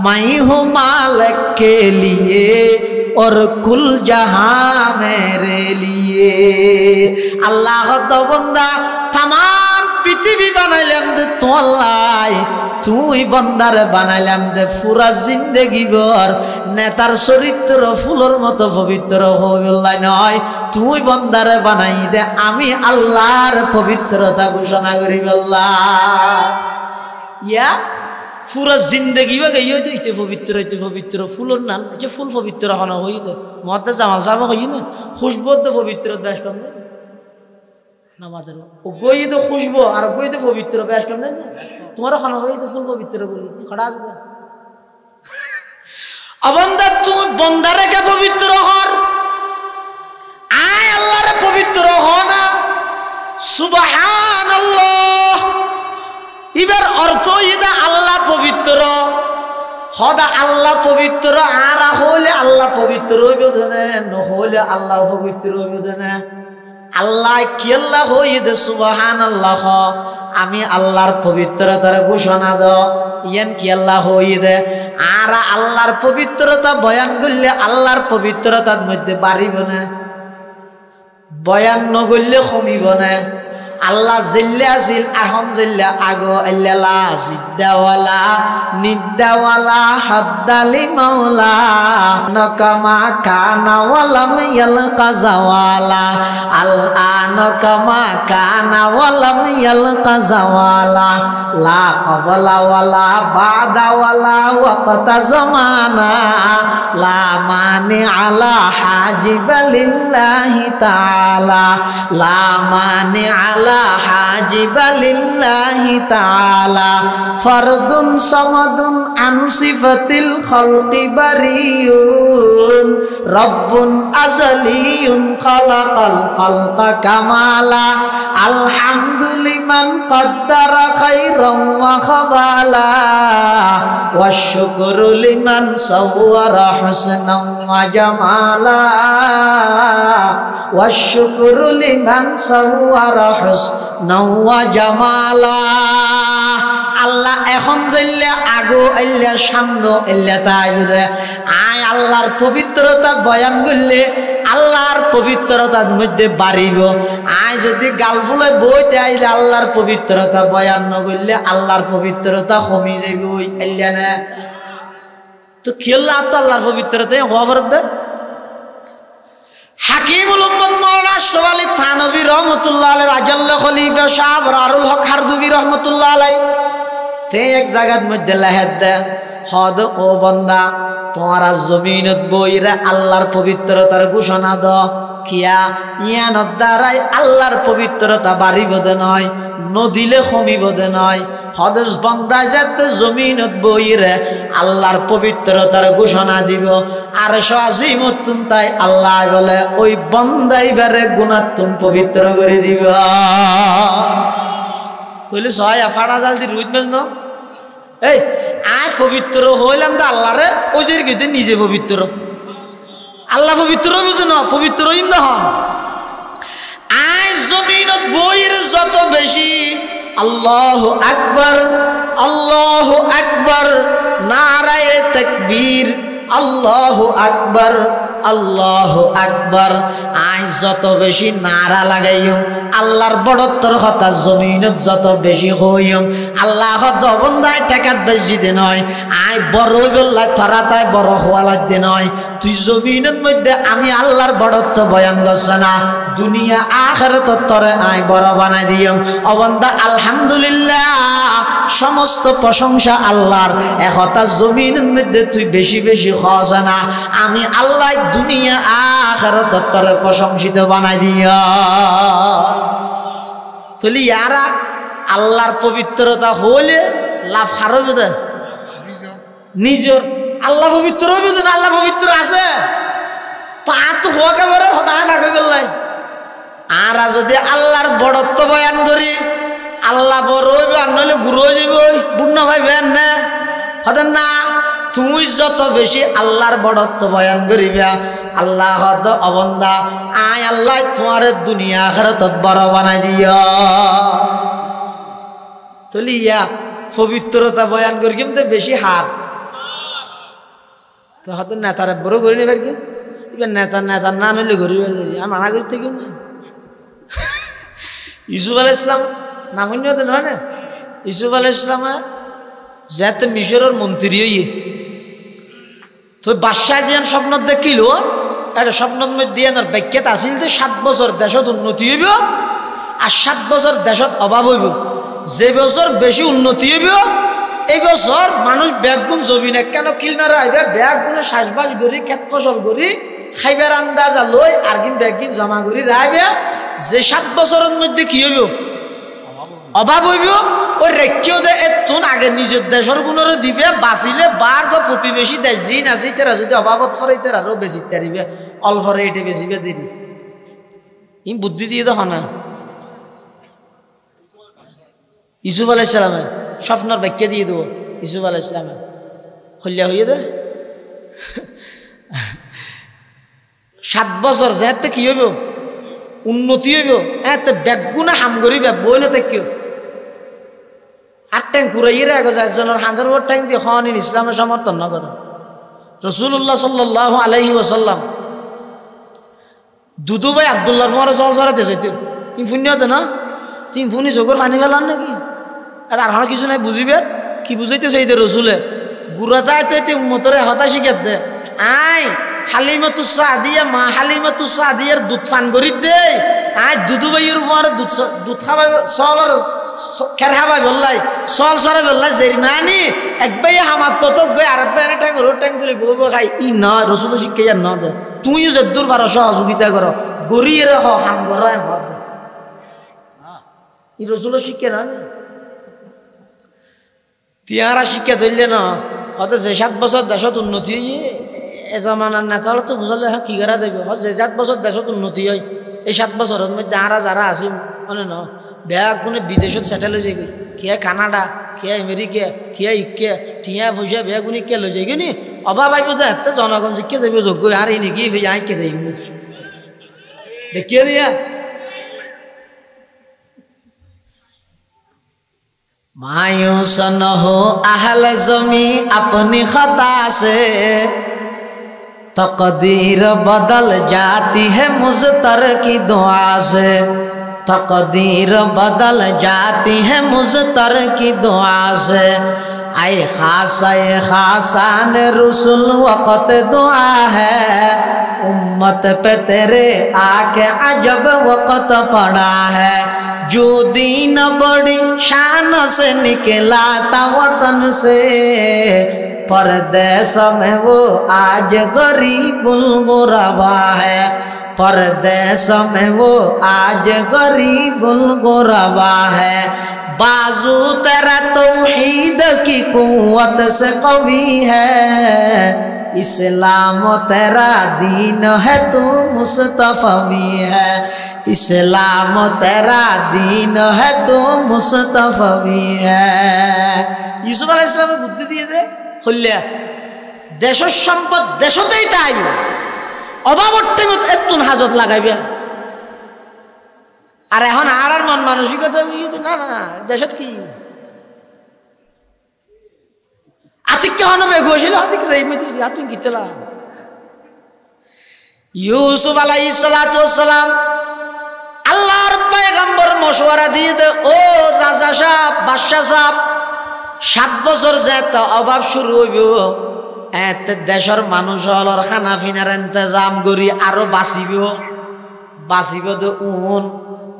मैं हूँ मालिक के लिए और कुल जहां मेरे लिए अल्लाह तो बंदा तमाम पृथ्वी बनाइलाम दे तोल्लाई তুই বন্দারে বানাইলাম দে পুরা জিন্দেগি ভর নেতার চরিত্র ফুলের মতো পবিত্র হইলাই নয় তুই বন্দারে বানাই দে আমি আল্লাহর পবিত্রতা ঘোষণা করি আল্লাহ ইয়া পুরা জিন্দেগি বা গই হইতে ইতে পবিত্র ফুলের নাম আচ্ছা ফুল পবিত্র হনা হই দে মতে জামাল সাহেব হই না খুশবু দে পবিত্র বেশ কম দে নামাজের ও গই তো খুশবু আর গই তো পবিত্র বেশ কম দে तुम्हारा खाना हो तो फुल पवित्र बोली खड़ा दे अबंदा तू बंदारे के पवित्र हर आय अल्लाह रे पवित्र हो ना सुबहानाल्लाह इबार अर्थ इदा अल्लाह पवित्र हदा अल्लाह पवित्र आरा होले अल्लाह पवित्र होइबो देने न होले अल्लाह पवित्र होइबो देने আল্লাহ কি আল্লাহ হইদে সুবহানাল্লাহ আমি আল্লাহর পবিত্রতার ঘোষণা দাও ইয়ান কি আল্লাহ হইদে আর আল্লাহর পবিত্রতা বয়ান করলে আল্লাহর পবিত্রতার মধ্যে বাড়িব না বয়ান ন করলে কমিব না আল্লাহ জিল্লা আছিল এখন জিল্লা আগো ইল্লালা জিদ্দাওয়ালা নিদ্দাওয়ালা হাদ্দালি মাওলা নকামা কানা ওয়ালাম ইয়ালকা জাওয়ালা আল আনকামা কানা ওয়ালাম ইয়ালকা জাওয়ালা লা ক্বাবলা ওয়ালা বাদা ওয়ালা ওয়াক্তা জামানা লা মানি আলা হাজিবা লিল্লাহি তাআলা লা মানি আলা হাজিবা লিল্লাহি তাআলা ফরদুন সামাদুন আন সিফাতিল খালকি বারিয়ুন রব্বুন আযালিয়ুন খালাকাল খালকা কামালা আলহামদুলিমান কদ্দারা খাইরাম ওয়া খাবালা ওয়াশ শুকরু লিমান সাওয়ারা হুসনাম ওয়া জামালা ওয়াশ শুকরু লিমান সাওয়ারা হুসনাম ওয়া জামালা আল্লাহ এখন যাইলে আগো আইলা সামনে আইলা তাই বুঝে আয় আল্লাহর পবিত্রতা বয়ান করলে আল্লাহর পবিত্রতার মধ্যে বাড়িব আয় যদি গাল ফুলে বইতে আইলে আল্লাহর পবিত্রতা বয়ান ন করলে আল্লাহর পবিত্রতা কমি যাইব ওই আইলা না তো কেল্লা তো আল্লাহর পবিত্রতা হওয়ার দে হাকিমুল উম্মত মাওলানা আশরাফ আলী থানভী রহমাতুল্লাহ আলাইহি রাজাল্লাহ খলিফা শাহ আবরারুল হক খারদুবী রহমাতুল্লাহ আলাইহি তে এক জায়গার মধ্যে লাহেদ দে হদ ও বান্দা তোমারা জমিনত বইরা আল্লাহর পবিত্রতার ঘোষণা দ কিয়া ইয়ানোর দ্বারাই আল্লাহর পবিত্রতা বাড়িব দে নয় নদিলে কমিব দে নয় হদস বান্দা যাতে জমিনত বইরে আল্লাহর পবিত্রতার ঘোষণা দিব আর আজিমতুন তাই আল্লাহ বলে ওই বান্দাই বারে গুণাতুন পবিত্র করে দিব কইলে সহায় ফাড়া জাল দি রুইত মেজ ন এই আয় পবিত্র হইলাম তো আল্লাহরে ওজের গিয়ে নিজে পবিত্র আল্লাহ পবিত্র হইব না পবিত্র হইম না হন আয় জমিনত বইর যত বেশি আল্লাহু আকবার আল্লাহু আকবার নারায়ে তাকবীর আল্লাহু আকবার আল্লাহু আকবার আয় যত বেশি নারা লাগাইম আল্লাহর বড়ত্বর কথা জমিনত যত বেশি হইম আল্লাহ দবন্দায় টাকাত বেশি দিন হয় আয় বড় বেল্লায় থরা তাই বড় হওয়ালার দিন হয় তুই জমিনের মধ্যে আমি আল্লাহর বড়ত্ব বয়ান করছে না দুনিয়া আখিরাত তরে আয় বড় বানাই দিম অবন্দা আলহামদুলিল্লাহ সমস্ত প্রশংসা আল্লাহর একতা জমিনের মধ্যে তুই বেশি বেশি হস না আমি আল্লাহ দুনিয়া আখিরাত তরে প্রশংসিত বানাই দিও তাহলে ইয়ারা আল্লাহর পবিত্রতা হলে লাভ হারবে দে নিজের আল্লাহ পবিত্র হইবে না আল্লাহ পবিত্র আছে তো আর তো হওয়া কেবরে হতায় ফাঁকে বেললাই আর যদি আল্লাহর বড়ত্ব বয়ান করি আল্লাহ বড় হইবে আর নইলে গুরু হয়ে যাবে ওই বুড়না ভাইবেন না হতেন না তুই যত বেশি আল্লাহর বড়ত্ব বয়ান করিবা আল্লাহ হদ অবন্দা আয় আল্লাহ তোমার দুনিয়া আখিরাত বড় বানাই দিও তাহলে ইয়া পবিত্রতা বয়ান করি কিন্তু বেশি হার তো হয়তো নেতারা বড় করি নেবার কি নেতা নেতা না নইলে করি আমি মানা করি থেকে ইউসুফ আলাইহিস সালাম নাম হইতে নয় না ইউসুফ আলাইহিস সালামে যাতে মিশরের মন্ত্রী হইয়ে তো বাদশাহ যেন স্বপ্ন দেখিল এটা স্বপ্নের মধ্যে এনার ব্যাখ্যাত আসিল যে 7 বছর দেশত উন্নতি হইব আর 7 বছর দেশত অভাব হইব যে বছর বেশি উন্নতি হইব এই বছর মানুষ ব্যাগুন জমিনে কেন কিলনারা আইবে ব্যাগুনে শ্বাসবাস করি ক্ষেত ফসল করি খাইবার আন্দাজা লই আর কিন ব্যাগিন জমা করি রাইবে যে 7 বছরের মধ্যে কি হইব অভাব হইব ওই রেখিও দে এতুন আগে নিজের দেশের গুণরে দিবে বাঁচিলে বার বা প্রতিবেশী দেশ যি নাচি তেরা যদি অভাবত ফরে তেরা আরও বেশি তারিবে অল্প রেটে বেশিবে দেরি ই বুদ্ধি দিয়ে দেখ না ইউসুফ আলাইহিস সালামে স্বপ্নের ব্যাখ্যা দিয়ে দেবো ইউসুফ আলাইহিস সালামে হলিয়া হইয়ে দে 7 বছর যেতে কি হইব উন্নতি হইব এতে ব্যাগুনা হাম করিবে বইলে কেউ আর ট্যাঙ্ক ঘুরাইয়ে রাখো একজনের হাজার ওর ট্যাঙ্ক দিয়ে হন ইসলামের সমর্থন না করে রাসূলুল্লাহ সাল্লাল্লাহু আলাইহি ওয়াসাল্লাম দুদু ভাই আব্দুল্লাহর পরে জল সরাতে যেত পুণ্য হতো না তিন ফুনি চোখের পানি গেলাম নাকি আর আর কিছু নাই বুঝিবে কি বুঝাইতে সেই রসুলে গুড়াতাই তো উম্মতরে হতা শিখাত দে আয় হালিমাতু সাদিয়া মা হালিমাতু সাদিয়ার দুধ পান করি দে আয় দুধু বাইয়ের উপর দুধ খাবাই সলর খের খাবাই বললাই সল সরে বললাই জেরিমানি একবাই হামার তো গই আর ট্যাং রোড ট্যাং তুলে বউ খাই ই ন রসুল শিক্ষা আর ন দে তুইও যে দূর পারো সহযোগিতা করো গরিয়ে হ হাম ঘর ই রসুল শিক্ষা না তিয়ারা শিক্ষা ধরলে না হয়তো যে 7 বছর দেশত উন্নতি হয়ে এ জমানার নেতা হলে তো বুঝালে কি করা যাবে যে 7 বছর দেশত উন্নতি হয় এই 7 বছরের মধ্যে আরা যারা আছে মানে না বেয়া কোনো বিদেশত সেটেল হয়ে যায় কে কানাডা কে আমেরিকা কে ইকে ঠিয়া পয়সা বেয়া গুনি কে লৈ যায় নি অভাব আইব যে এত জনগণ কে যাবে যোগ্য আর এই নাকি আই কে যাই দেখিয়ে দিয়া मायूस न हो अहल ज़मी अपनी खता से तकदीर बदल जाती है मुज़तर की दुआ से तकदीर बदल जाती है मुज़तर की दुआ से आए खासान रसूल वक़्त दुआ है उम्मत पे तेरे आके अजब वक़्त पड़ा है जो दीन बड़ी शान से निकला था वतन से परदेश में वो आज गरीबुल गुरबा है परदेश में वो आज गरीबुल गुरबा है बाजू तेरा तौहीद की कुव्वत से कवी है इस्लाम तेरा दीन है तू मुस्तफवी है इस्लाम तेरा दीन है तू मुस्तफवी है यूसुफ अलैहिस सालामेর বুদ্ধি দিয়ে যে হল্লা দেশের সম্পদ দেশতেই তাইব অভাবর টাইমত এতুন হাজত লাগাইবে আর এখন আর মন মানসিকতা না না দেশত কি আতিক হনো বেগোছিল আতিক যাই মতি আতিক কি চলা ইউসুফ আলাইহিস সালাতু ওয়াস সালাম আল্লাহর পয়গম্বর মশওয়ারা দিয়ে দে ও রাজা সাহেব বাদশা সাহেব 7 বছর যেতে অভাব শুরু হইব এত দেশের মানুষ হলর খানা পিনার ইন্তজাম করি আরো বাঁচিব তো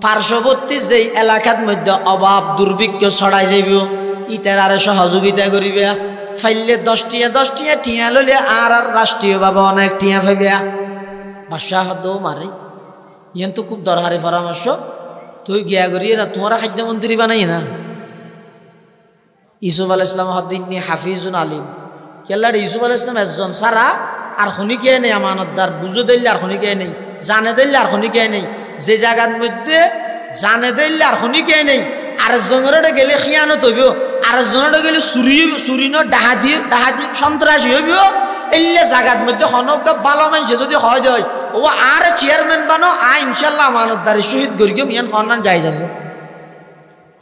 পার্শ্ববর্তী যে এলাকার মধ্যে অভাব দুর্ভিক্ষ ছড়াই যাইব ইতার আরে সহযোগিতা করিবে ফাইলে 10 টিয়া টিয়া লইলে আর রাষ্ট্রীয়ভাবে অনেক টিয়া পাইবে বাদশা হদ মারে ইয়ান তো খুব দরকারি পরামর্শ তুই গিয়া করিয়ে না তোমারা খাদ্যমন্ত্রী বানাই না ইউসুফ আলাইহিস সালাম হদ্দিনী হাফিজুন আলিম কেল্লার ইউসুফ আলাইহিস সালাম একজন সারা আর খনিকে নেই আমানতদার বুঝো দিল্লে আর খনিকে নেই জানে দিল্লে আর খনিকে নেই যে জায়গার মধ্যে জানে দিল্লে আর খনিকে নেই আরেকজনের গেলে খিয়ানত হইব আরেকজনের গেলে চুরি ডাহাতি সন্ত্রাসী হইব এলে জায়গার মধ্যে হনক ভালো মানুষ যদি হয় যায় ও আর চেয়ারম্যান বানো ইনশাল্লাহ আমানতদারি শহীদ করি ইয়ান হন্নান জায়েজ আছে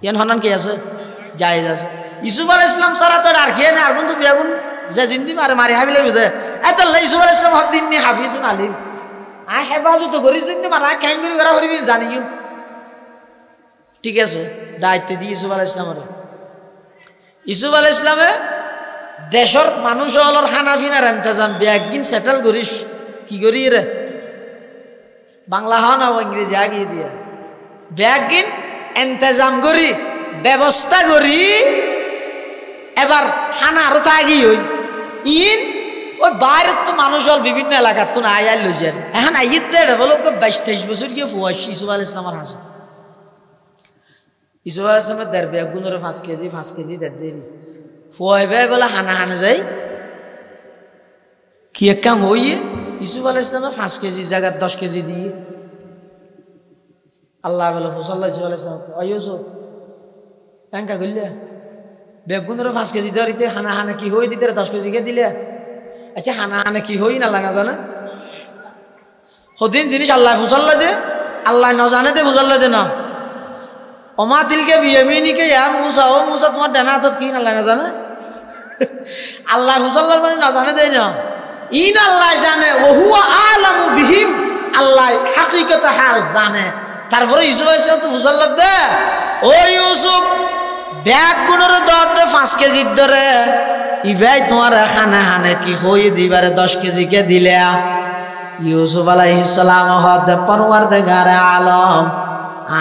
ইয়ান হন্নান কি আছে জায়েজ আছে ইউসুফ আলাইহিস সালাম সারা তো আর খেয়ে না আর কিন্তু বেগুন যে জিন্দি মারি হাবিলে বুঝে এত ইউসুফ আলাইহিস সালাম হদ্দিনী হাফিজুন আলিম হেফাজত করি জিন্দি মারা কেন করি করা করবি জানি ঠিক আছে দায়িত্ব দিয়ে ইউসুফ আলাইহিস সালামের ইউসুফ আলাইহিস সালামে দেশের মানুষ হলর খানা পিনার ইন্তজাম একদিন সেটেল করিস কি করি রে বাংলা হন না ইংরেজি আগিয়ে দিয়ে একদিন ইন্তজাম করি ব্যবস্থা করি এবার খানা আরো তাগি হই ইন ওই বাইরের তো মানুষ হল বিভিন্ন এলাকার তো আয়াল লইছেন এখন আইত দেড় বলো 22-23 বছর গিয়ে ফুয়াস ইউসুফ আলাইহিস সালামের হাসে ইউসুফ আলাইহিস সালামের দেড় ব্যাগ গুণরে 5 কেজি দেড় দেরি ফুয়াই ভাই বলে হানা যাই কি এক কাম হইয়ে ইউসুফ আলাইহিস সালামের 5 কেজি জায়গার 10 কেজি দিয়ে আল্লাহ বলে ফুসাল্লাহ ইউসুফ আলাইহিস সালাম ইউসুফ এঙ্কা করলে বেগুনের 5 কেজি ধরিতে হানা কি হই দিতে 10 কেজি কে দিলে আচ্ছা হানা কি হই না আল্লাহ না জানে হদিন জিনিস আল্লাহ ফুসাল্লাহ দে আল্লাহ না জানে দে ফুসাল্লাহ দে না ওমা তিলকে বিয়ামিনিকে ইয়া মুসা ও মুসা তোমার ডানা হাতত কি আল্লাহ না জানে আল্লাহ ফুসাল্লাহ মানে না জানে দেয় না ইন আল্লাহ জানে ও হুয়া আলামু বিহিম আল্লাহ হাকিকত হাল জানে তারপরে ইউসুফ আলাইহিস সালাম তো ফুসাল্লাহ দে ও ইউসুফ ব্যাগ গুণর দরতে 5 কেজি ধরে ইবাই তোমার খানা হানে কি হই দিবারে 10 কেজি কে দিলে ইউসুফ আলাইহিস সালাম হদ পরওয়ারদিগার আলম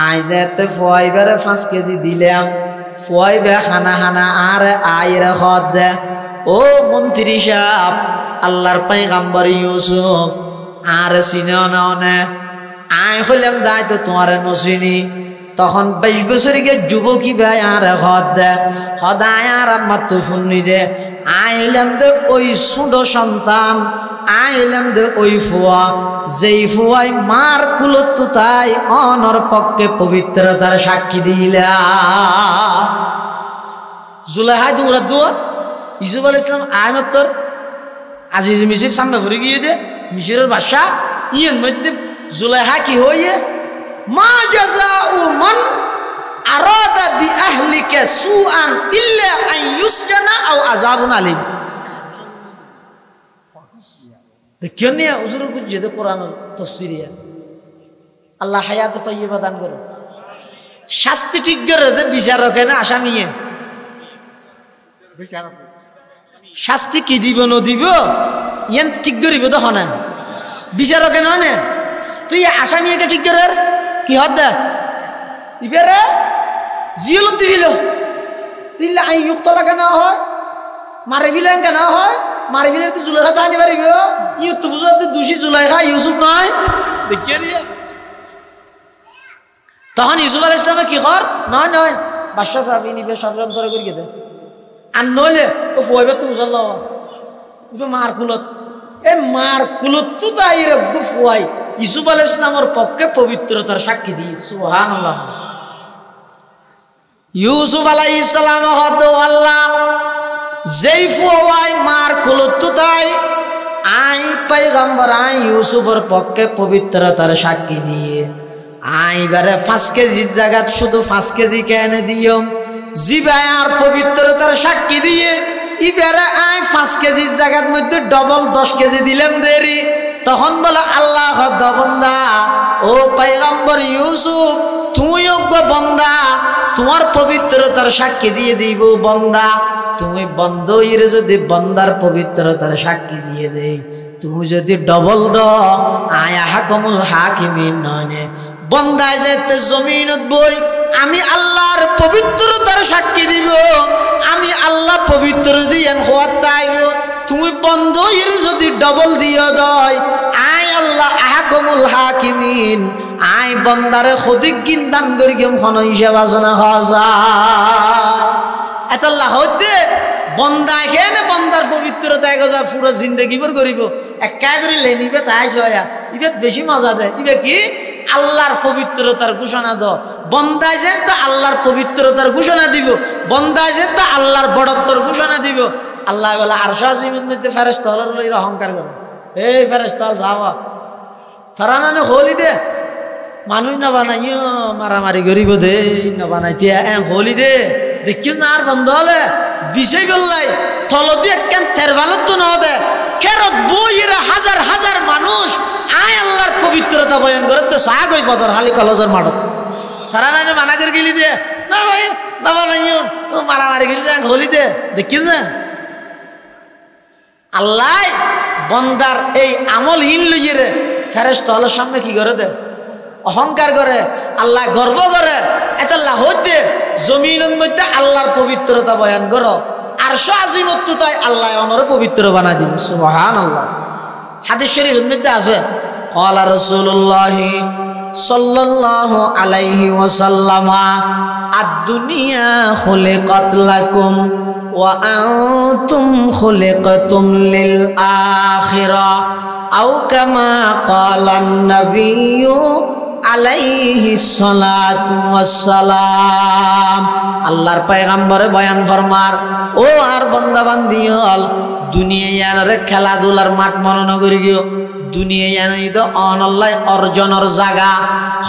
আই যেতে ফয়বারে 5 কেজি দিলাম ফয়বে খানা হানা আর আইরে হদ ও মন্ত্রী সাহেব আল্লাহর পয়গম্বর ইউসুফ আর চিনো না আই হইলাম যাই তো তোমার নসিনি তখন 22 বছরের যুবকী ভাই আর হদায় আর আম্মার তো শুননি দে আইলাম দে ওই ছোট সন্তান আইলাম দে ওই ফুয়া যেই ফুয়াই মার কুলত তাই অনর পক্ষে পবিত্রতার সাক্ষী দিলা জুলাইহাই দুরা দুয়া ইউসুফ আলাইহিস সালাম আহমদ তোর আজিজ মিশির সামনে ঘুরে গিয়ে দে মিশরের বাদশা ইয়ের মধ্যে জুলাইহা কি হইয়ে মা জাযাউ মান আরাদা বিআহলিকা সুআন ইল্লা আন ইউসজানা আও আযাবুন আলিম দেখিও নিয়া হুজুর বুঝে দে কোরআন তাফসীরিয়া আল্লাহ হায়াত তাইয়্যিবা দান করো শাস্তি ঠিক করে দে বিচারক না আসামিয়ে শাস্তি কি দিব ন দিব ইয়ান ঠিক করিব তো হনা বিচারক না নে তুই আসামিকে ঠিক করে কি হদ ইবেরে জিয়লত দিবিল তিল আই যুক্ত লাগা না হয় মারে বিলেন কেন হয় মারে বিলে তো জুলাইখা জানি পারিব ইউ তো বুঝতে দোষী জুলাইখা ইউসুফ নয় দেখিয়ে দিয়া তখন ইউসুফ আলাইহিস সালাম কি কর নয় নয় বাদশা সাহেব নিবে ষড়যন্ত্র করে গেছে আর নইলে ও ফয়বে তো বুঝল না ও মার কুলত এ মার কুলত তো তাই রে ফুয়াই ইউসুফ আলাইহিস সালামের পক্ষে পবিত্রতার সাক্ষী দিয়ে সুবহানাল্লাহ ইউসুফ আলাইহিস সালাম হদ আল্লাহ যেই ফুয়াই মার কুলত তো তাই আই পয়গম্বর আই ইউসুফের পক্ষে পবিত্রতার সাক্ষী দিয়ে আইবারে 5 কেজির জায়গা শুধু 5 কেজি কেন দিও জিবাই আর পবিত্রতার সাক্ষী দিয়ে ইবারে আই 5 কেজির জায়গার মধ্যে ডবল 10 কেজি দিলাম দেরি তখন বলে আল্লাহ বন্দা ও পয়গম্বর ইউসুফ তুই যোগ্য বন্দা তোমার পবিত্রতার সাক্ষী দিয়ে দিব বন্দা তুমি বন্ধ ইরে যদি বন্দার পবিত্রতার সাক্ষী দিয়ে দেই তুমি যদি ডবল দ আয়া হাকমুল হাকিমিন নয় বন্দায় যেতে জমিনত বই আমি আল্লাহর পবিত্রতার সাক্ষী দিব আমি আল্লাহ পবিত্র দিয়েন হওয়ার তাইব তুমি বন্ধ ইরে যদি ডবল দিও দয় আই আল্লাহ আহকামুল হাকিমিন আই বন্দারে খদিক গিন্দান করি কেম খন হিসাব আলোচনা হজা এত আল্লাহ হইতে বন্দা কেন বন্দার পবিত্রতা এগোজা পুরো জিন্দগি ভর করিব একা করে লেনিবে তাই ছয়া ইবে বেশি মজা দেয় ইবে কি আল্লাহর পবিত্রতার ঘোষণা দ বন্দায় যে তো আল্লাহর পবিত্রতার ঘোষণা দিব বন্দায় যে তো আল্লাহর বড়ত্বর ঘোষণা দিব আল্লাহ বলে আরশ আজিমের মধ্যে ফেরেশতা হলর লইরা অহংকার করে এই ফেরেশতা যাওয়া তারা না হলি দে মানুষ না বানাইও মারামারি করিব দে না বানাইতে হলি দে দেখিও না আর বন্ধ হলে বিষয় বললাই তলদি একখান তেরবালত তো ন দে কেরত বইয়েরা হাজার হাজার মানুষ আয় আল্লাহর পবিত্রতা বয়ান করে তো সাগ ওই বদর হালি কলেজের মাঠত তারা না মানা করে গেলি দে না ভাই না বানাইও মারামারি করি দে হলি দে দেখিস না আল্লাহ বন্দার এই আমলহীন লইয়ে রে ফেরেশতা হলের সামনে কি করে দে অহংকার করে আল্লাহ গর্ব করে এটা আল্লাহ হইতে জমিনের মধ্যে আল্লাহর পবিত্রতা বয়ান করো আরশ আজিমত তাই আল্লাহ অনরে পবিত্র বানাই দিব সুবহানাল্লাহ হাদিস শরীফের মধ্যে আছে ক্বালা রাসূলুল্লাহ সাল্লাল্লাহু আলাইহি ওয়াসাল্লাম আদ-দুনিয়া খুলিকাত লাকুম ওয়া আনতুম খুলিকাতুম লিল আখিরাহ আও কামা ক্বালান নাবিয়্যু আলাইহি সালাতু ওয়াসসালাম আল্লাহর পয়গম্বরে বয়ান ফরমার ও আর বান্দা বান্দি হল দুনিয়ারে খেলাধুলার মাঠ মনে করি গিয়ে দুনিয়া জানি তো অনল্লাই অর্জনের জায়গা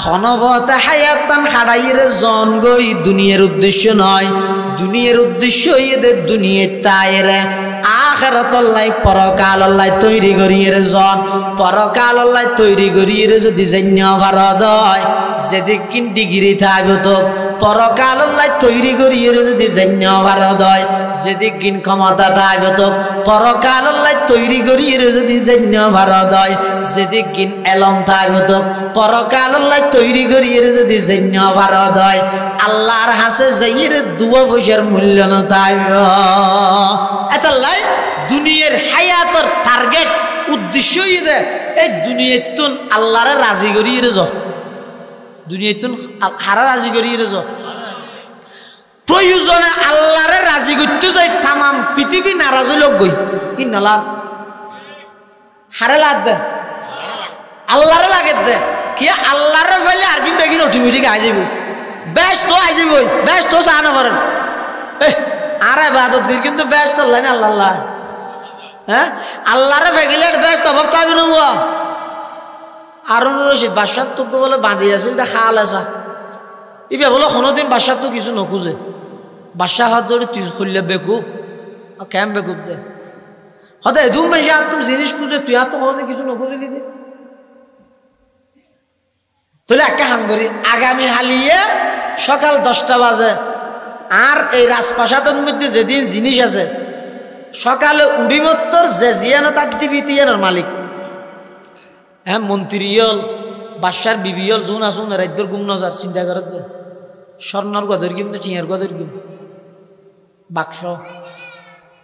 হনবতে হায়াতান খাড়াইরে জন গই দুনিয়ার উদ্দেশ্য নয় দুনিয়ার উদ্দেশ্য এদের দুনিয়া তাইরে আখিরাতল্লাই পরকালল্লাই তৈরি করিয়ে জন পরকালল্লাই তৈরি করিয়ে যদি জন্য ভারত হয় যেদিক ডিগ্রি থাকবে তো পরকালল্লাই তৈরি করিয়ে যদি জন্য ভারত হয় যেদিক গিন ক্ষমতা তাইব তোক পরকালল্লাই তৈরি করিয়ে যদি জন্য ভারত হয় যেদিক গিন এলম তাইব তোক পরকালল্লাই তৈরি করিয়ে যদি জন্য ভারত হয় আল্লাহর হাসে যাইয়ের দুয়া পয়সার মূল্য না তাইব এতাল্লাই দুনিয়ার হায়াতর টার্গেট উদ্দেশ্যই দে এই দুনিয়াতুন আল্লাহরে রাজি করিয়ে যাও দুনিয়াতুন হারা রাজি করিয়ে যাও প্রয়োজনে আল্লাহরে রাজি করতে যাই তামাম পৃথিবী নারাজ হইল গই কি নালা হারে লাগ দে আল্লাহরে লাগে দে কি আল্লাহরে ফেলে আর কিন্তু একদিন অটোমেটিক আই যাব ব্যস্ত আই যাব ব্যস্ত চান পারেন আর ইবাদত করি কিন্তু ব্যস্ত লাইন আল্লাহ হ্যাঁ আল্লাহরে ফেগিলে ব্যস্ত অভাব তাবি না আরুন রশিদ বাদশাহ তোকে বলে বাঁধি আছিল দে খাল আসা ইবে বলো কোনোদিন বাদশাহ তো কিছু নখোঁজে বাদশাহ হাত ধরে তুই খুললে বেকুব কেম বেকুব দে হতে এদুম বেশি আর তুমি জিনিস খুঁজে তুই আর তো কোনোদিন কিছু নখোঁজলি দে তাহলে একটা হাঙ্গরি আগামী হালিয়ে সকাল 10টা বাজে আর এই রাজপ্রাসাদের মধ্যে যেদিন জিনিস আছে সকালে উড়িমত্তর যে জিয়ানো তার দিবি তিয়ানোর মালিক হ্যাঁ মন্ত্রীল বাদশার বিবিয়ল জোন আসুন রাতভর ঘুম নজার চিন্তা করার দে স্বর্ণর গদর গিম তো টিয়ার গদর গিম বাক্স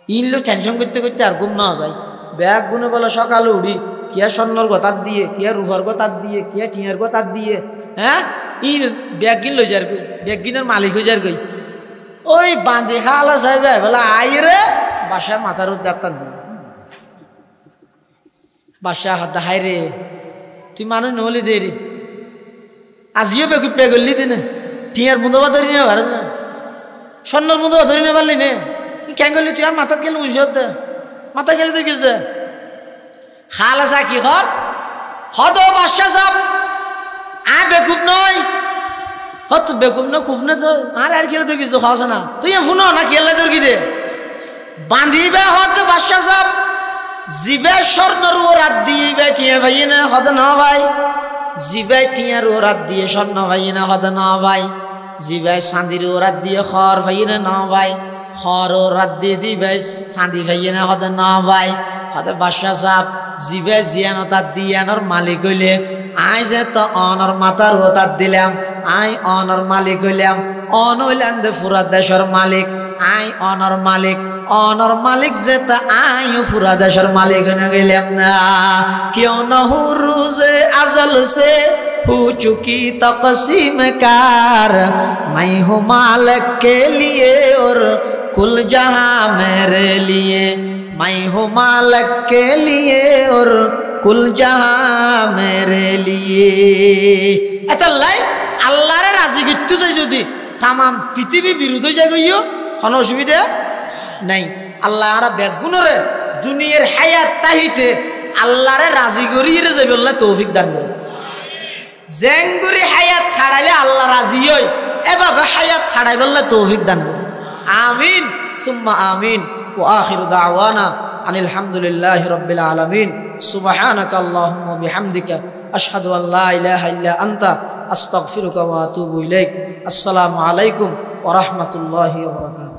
ইনলো টেনশন করতে করতে আর ঘুম না যায় ব্যাগ গুনে বলে সকালে উড়ি কিয়া স্বর্ণর গতার দিয়ে কিয়া রুফার গতার দিয়ে কিয়া টিয়ার গতার দিয়ে হ্যাঁ ইন ব্যাগ কিন লই যার গই ব্যাগ কিনের মালিক হয়ে যার গই ওই বাঁধি খালা সাহেব বলে আই রে বাসার মাথার ডাক্তার দিয়ে বাদশাহ হাতে হাই রে তুই মানুষ নহলি দে রে আজিও বেগুপ পে করলি দিনে টিয়ার মুন্দবা ধরি না ভারত না স্বর্ণর মুন্দবা ধরি না পারলি নে কেন করলি তুই আর মাথাত গেলে উজত দে মাথা গেলে তুই কিছু খাল আসা কি কর হদ বাদশাহ সাহেব বেকুব নয় হত বেকুব না কুব না তো আর গেলে তুই কিছু খাওয়াস না তুই শুনো না গেলে তোর কি দে বাঁধিবে হত বাদশাহ সাহেব জিবে স্বর্ণর ও রাত দিয়ে টিয়া ভাই না হদ না ভাই জিবে টিয়ার ও রাত দিয়ে স্বর্ণ ভাই না হদ না ভাই জিবে চাঁদির ও রাত দিয়ে খর ভাই না ভাই খর ও রাত দিয়ে দিবে চাঁদি ভাই না হদ না ভাই হদ বাদশাহ সাহেব জিবে জিয়ানো তার দিয়ানোর মালিক হইলে আই যে তো অনর মাতার ও তার দিলাম আই অনর মালিক হইলাম অন হইলেন দে পুরা দেশের মালিক আই অনর মালিক যে তা আইও পুরা দেশের মালিক হয়ে গেলাম না কেউ নহু রুজে আজল সে হু চুকি তকসিম কার मैं हूँ मालिक के लिए और कुल जहां मेरे लिए मैं हूँ मालिक के लिए और कुल जहां मेरे लिए এতাল্লাই আল্লাহরে রাজি করতে চাই যদি তাম পৃথিবী বিরুদ্ধ যায় গইও কোনো অসুবিধা নাই আল্লাহ আর বেগুনরে দুনিয়ার হায়াত তাহিতে আল্লাহরে রাজি করিয়ে যাবে আল্লাহ তৌফিক দান করে জেঙ্গুরি হায়াত ছাড়াইলে আল্লাহ রাজি হয় এভাবে হায়াত ছাড়াই বললে তৌফিক দান করে আমিন সুম্মা আমিন ওয়া আখিরু দাওয়ানা আনিল হামদুলিল্লাহি রাব্বিল আলামিন সুবহানাকা আল্লাহুম্মা বিহামদিকা আশহাদু আল লা ইলাহা ইল্লা আনতা আস্তাগফিরুকা ওয়া আতুবু ইলাইক আসসালামু আলাইকুম ওয়া রাহমাতুল্লাহি ওয়া বারাকাতুহু।